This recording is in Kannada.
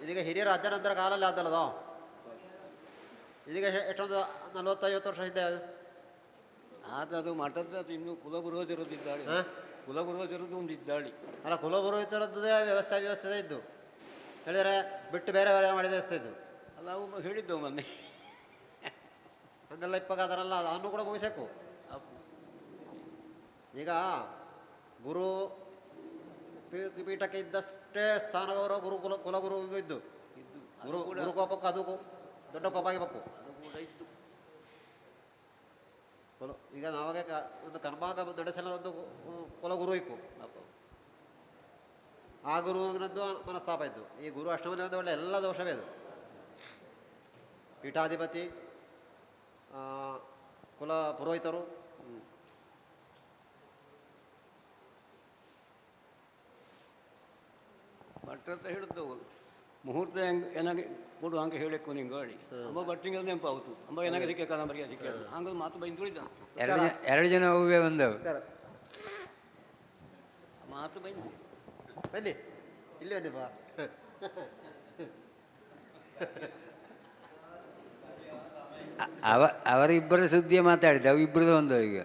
ಇದೀಗ ಹಿರಿಯರ ಅಜ್ಜನಂತರ ಕಾಲಲ್ಲಿ ಆದಲ್ಲದೋ. ಇದೀಗ ಎಷ್ಟೊಂದು 40-50 ವರ್ಷ ಹಿಂದೆ ಅದು ಮಠದ ಇನ್ನು ಕುಲಪುರೋಹಿತರದ್ದಿದ್ದಾಳೆ, ಕುಲಪುರೋಹಿತರದ್ದು ಒಂದು ಇದ್ದಾಳಿ ಅಲ್ಲ, ಕುಲಪುರೋಹಿತರದ್ದೇ ವ್ಯವಸ್ಥೆ ಇದ್ದು ಹೇಳಿದರೆ ಬಿಟ್ಟು ಬೇರೆ ಬೇರೆ ಮಾಡಿದ ವ್ಯವಸ್ಥೆ ಇದ್ದು ಅಲ್ಲ. ಅವು ಹೇಳಿದ್ದವು ಮೊನ್ನೆ ಹಂಗೆಲ್ಲ ಇಪ್ಪಾಗ ಅದನ್ನೆಲ್ಲ ಅದನ್ನು ಕೂಡ ಮುಗಿಸಬೇಕು. ಈಗ ಗುರು ಪೀಠಕ್ಕೆ ಇದ್ದಷ್ಟೇ ಸ್ಥಾನ ಗೌರವ ಕುಲಗುರುವಿಗೂ ಇದ್ದು ಗುರು ಕೋಪಕ್ಕೂ ಅದು ದೊಡ್ಡ ಕೋಪ ಆಗಿಬೇಕು. ಈಗ ನಾವಾಗ ಒಂದು ಕರ್ಮಾಗ ನಡೆಸಲು ಒಂದು ಕುಲಗುರು ಇಕ್ಕು, ಆ ಗುರುವಿನದ್ದು ಮನಸ್ತಾಪ ಇದ್ದು. ಈ ಗುರು ಅಷ್ಟಮದಲ್ಲಿ ಒಂದು ಒಳ್ಳೆ ಎಲ್ಲ ದೋಷವೇ ಅದು. ಪೀಠಾಧಿಪತಿ, ಕುಲ ಪುರೋಹಿತರು, ಭಟ್ರಂತ ಹೇಳಿದ್ದವು ಮುಹೂರ್ತ ಹೆಂಗೆ ಏನಾಗೆ ಕೊಡು ಹಂಗೆ ಹೇಳಿಕ್ಕು ನಿಂಗೆ ಹೇಳಿ ಅಂಬ ಭಟ್ಟಿಂಗೆ ನೆನಪು ಆಯ್ತು. ಅಂಬ ಏನಾಗೆ ಸಿಕ್ಕ ಕಾದಂಬರಿಗೆ ಅದಕ್ಕೆ ಹಂಗೆ ಮಾತು ಬೈದು ತುಳಿದ ಎರಡು ಜನ ಹೂವೇ ಬಂದವು ಮಾತು ಬೈದು ಬನ್ನಿ ಇಲ್ಲಿ ಬನ್ನಿ ಬಾ. ಅವರಿಬ್ಬರ ಸುದ್ದಿಯೇ ಮಾತಾಡಿದ್ದು, ಅವು ಇಬ್ಬರದ್ದು ಒಂದು ಈಗ